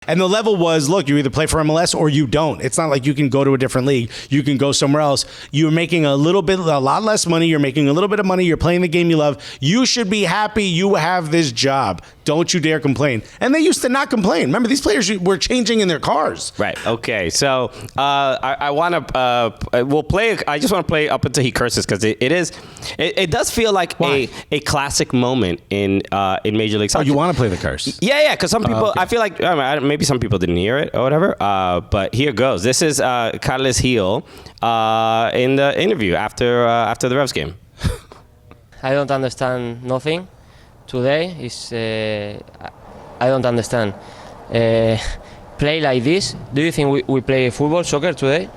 And the level was, look, you either play for MLS or you don't. It's not like you can go to a different league. You can go somewhere else. You're making a lot less money. You're making a little bit of money. You're playing the game you love. You should be happy you have this job. Don't you dare complain. And they used to not complain. Remember, these players were changing in their cars. Right. Okay. So I want to. We'll play. I just want to play up until he curses because it does feel like a classic moment in Major League Soccer. Oh, you want to play the curse? Yeah. Because some people, okay. I feel like maybe some people didn't hear it or whatever. But here goes. This is Carles Gil in the interview after the Revs game. I don't understand nothing. Today is I don't understand. Play like this. Do you think we play soccer today?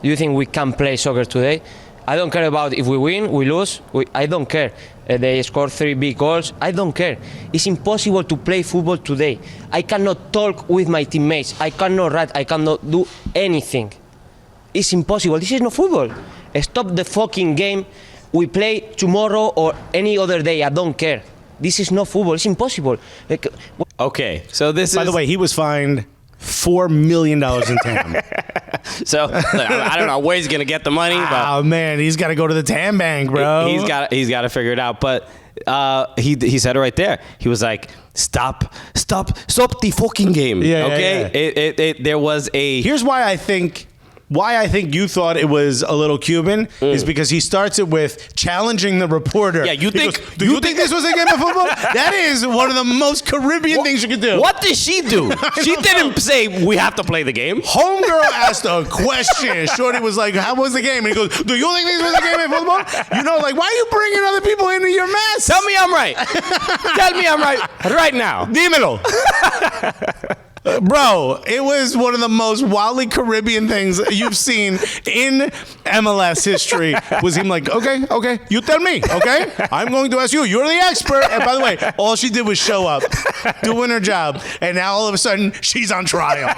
Do you think we can play soccer today? I don't care about if we win, we lose. I don't care. They scored 3 big goals. I don't care. It's impossible to play football today. I cannot talk with my teammates. I cannot write. I cannot do anything. It's impossible. This is not football. Stop the fucking game. We play tomorrow or any other day. I don't care. This is not football. It's impossible. Okay, so this By the way, he was fined $4 million in TAM. So I don't know where he's gonna get the money. But oh man, he's got to go to the TAM bank, bro. He's got to figure it out. But he said it right there. He was like, stop the fucking game. Yeah, okay. Yeah. There was a. Here's why I think you thought it was a little Cuban is because he starts it with challenging the reporter. Yeah, Do you think this was a game of football? That is one of the most Caribbean things you could do. What did she do? She didn't say we have to play the game. Homegirl asked a question. Shorty was like, how was the game? And he goes, do you think this was a game of football? You know, like, why are you bringing other people into your mess? Tell me I'm right. Tell me I'm right now. Dímelo. Bro, it was one of the most wildly Caribbean things you've seen in MLS history. Was him like, okay, you tell me, okay? I'm going to ask you. You're the expert. And by the way, all she did was show up, doing her job, and now all of a sudden she's on trial.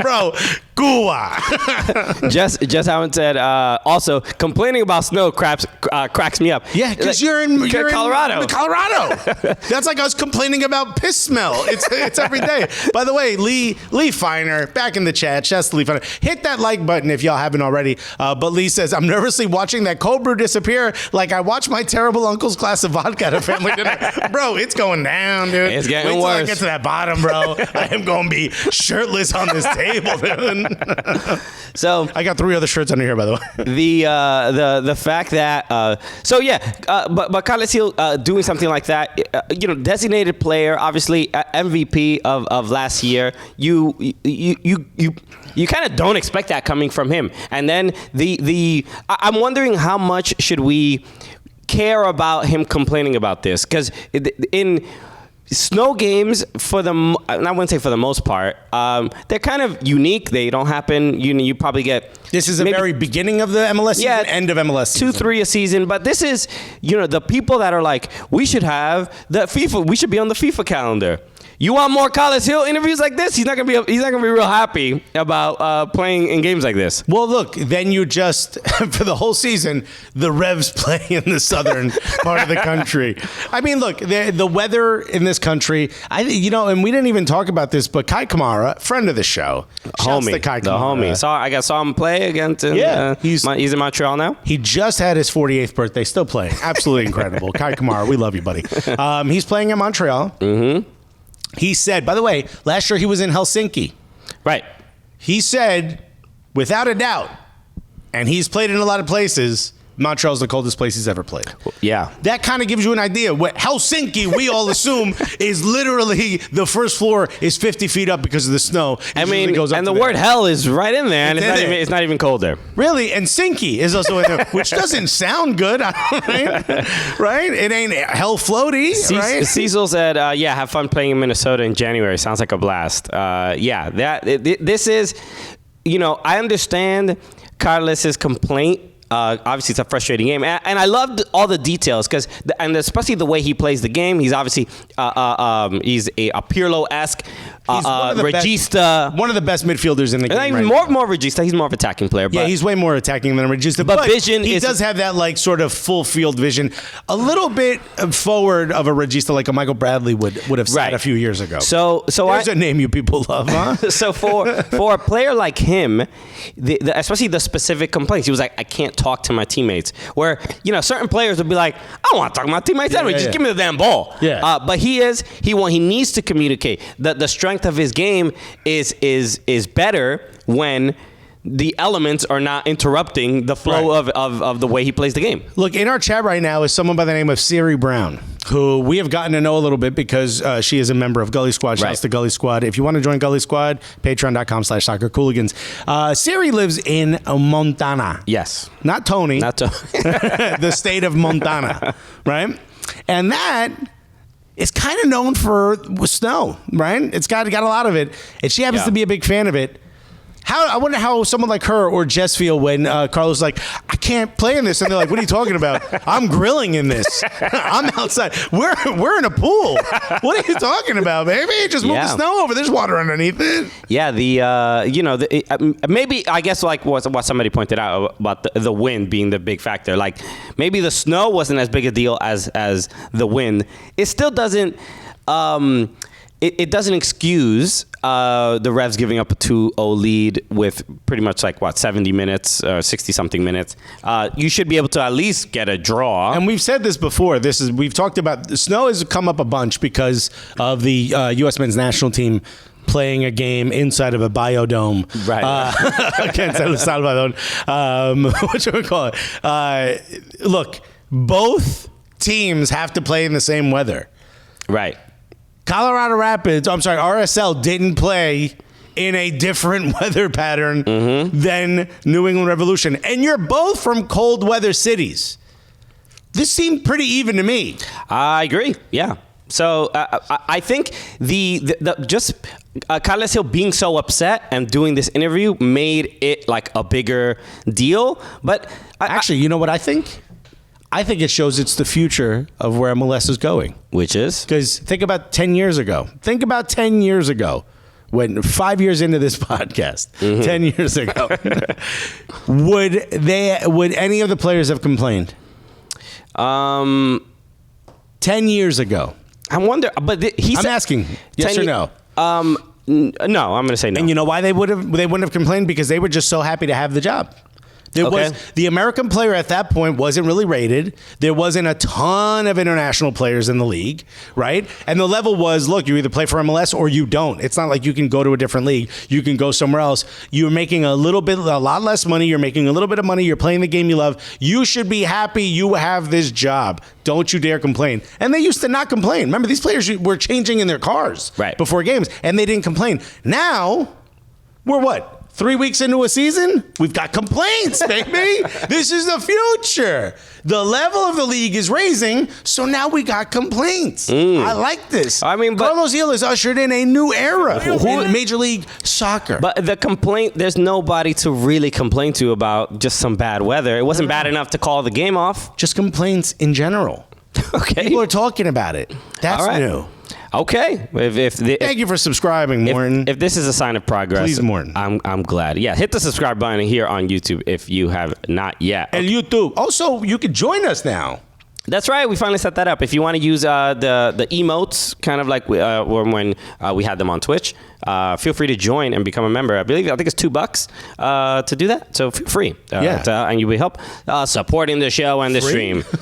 Bro, Cuba. Just haven't said. Also, complaining about snow cracks me up. Yeah, because you're in Colorado. Colorado. That's like us complaining about piss smell. It's every day. By the way, Lee Feiner, back in the chat. Shouts to Lee Feiner. Hit that like button if y'all haven't already. But Lee says, I'm nervously watching that cold brew disappear like I watched my terrible uncle's glass of vodka at a family dinner. Bro, it's going down, dude. It's getting Wait till worse. I get to that bottom, bro. I am going to be shirtless on this table, dude. So I got 3 other shirts under here, by the way. The fact that but Carles Gil doing something like that, designated player, obviously MVP of last year. You kind of don't expect that coming from him. And then I'm wondering how much should we care about him complaining about this, because in snow games, I wouldn't say for the most part, they're kind of unique. They don't happen. You probably get. This is the very beginning of the MLS season, end of MLS season. 2-3 a season. But this is, the people that are like, we should have the FIFA. We should be on the FIFA calendar. You want more Carles Gil interviews like this? He's not gonna be real happy about playing in games like this. Well, look, then you just for the whole season, the Revs play in the southern part of the country. I mean, look, the weather in this country, and we didn't even talk about this, but Kai Kamara, friend of the show, homie, to Kai Kamara. I saw him play against. He's in Montreal now. He just had his 48th birthday, still playing. Absolutely incredible, Kai Kamara. We love you, buddy. He's playing in Montreal. Mm-hmm. He said, by the way, last year he was in Helsinki. Right. He said, without a doubt, and he's played in a lot of places, Montreal's the coldest place he's ever played. Yeah. That kind of gives you an idea. What Helsinki, we all assume, is literally the first floor is 50 feet up because of the snow. It goes up and the word hell is right in there, and it's not even cold there. Really? And Sinky is also in there, which doesn't sound good, right? It ain't hell floaty, right? Cecil said, have fun playing in Minnesota in January. Sounds like a blast. This is, I understand Carlos's complaint obviously it's a frustrating game, and I loved all the details and especially the way he plays the game. He's obviously he's a Pirlo-esque regista. One of the best midfielders in the game. And more regista. He's more of an attacking player. Yeah, he's way more attacking than a regista. But vision he does have that like sort of full field vision, a little bit forward of a regista, like a Michael Bradley would have said a few years ago. So there's a name you people love, huh? So for a player like him, especially the specific complaints, he was like, I can't talk to my teammates. Where certain players would be like, I don't want to talk to my teammates anyway. Just give me the damn ball. Yeah. But he needs to communicate. The strength of his game is better when the elements are not interrupting the flow of the way he plays the game. Look, in our chat right now is someone by the name of Siri Brown, who we have gotten to know a little bit because she is a member of Gully Squad. Shouts to Gully Squad. If you want to join Gully Squad, patreon.com/soccercooligans. Siri lives in Montana. Yes. Not Tony. The state of Montana, right? And that is kind of known for snow, right? It's got a lot of it, and she happens to be a big fan of it. I wonder how someone like her or Jess feel when Carlos is like, I can't play in this. And they're like, what are you talking about? I'm grilling in this. I'm outside. We're in a pool. What are you talking about, baby? Just move the snow over. There's water underneath it. Yeah, maybe, I guess, like what somebody pointed out about the wind being the big factor. Like, maybe the snow wasn't as big a deal as the wind. It still doesn't... It doesn't excuse the Revs giving up a 2-0 lead with pretty much 70 minutes, 60-something minutes. You should be able to at least get a draw. And we've said this before. We've talked about the snow has come up a bunch because of the U.S. men's national team playing a game inside of a biodome against El Salvador. What should we call it? Look, both teams have to play in the same weather. Right. RSL didn't play in a different weather pattern than New England Revolution. And you're both from cold weather cities. This seemed pretty even to me. I agree. Yeah. So I think Carles Hill being so upset and doing this interview made it like a bigger deal. But actually, you know what I think? I think it shows it's the future of where MLS is going. Which is? Because think about 10 years ago. When 5 years into this podcast, 10 years ago, would any of the players have complained? 10 years ago. I wonder, but I'm asking, yes or no? No, I'm going to say no. And you know why they wouldn't have complained? Because they were just so happy to have the job. The American player at that point wasn't really rated. There wasn't a ton of international players in the league, right? And the level was, look, you either play for MLS or you don't. It's not like you can go to a different league. You can go somewhere else. You're making a lot less money. You're making a little bit of money. You're playing the game you love. You should be happy you have this job. Don't you dare complain. And they used to not complain. Remember, these players were changing in their cars before games, and they didn't complain. Now, we're what? 3 weeks into a season, we've got complaints, baby. This is the future. The level of the league is raising, so now we got complaints. I like this. I mean, Carlos Hill has ushered in a new era in Major League Soccer. But the complaint, there's nobody to really complain to about just some bad weather. It wasn't bad enough to call the game off. Just complaints in general. Okay. People are talking about it. That's new. Okay. Thank you for subscribing, Morton. If this is a sign of progress, please, Morton. I'm glad. Yeah, hit the subscribe button here on YouTube if you have not yet. And YouTube. Also, you can join us now. That's right. We finally set that up. If you want to use the emotes, kind of like when we had them on Twitch, feel free to join and become a member. I think it's $2 to do that. So feel free. And you will help supporting the show and the stream.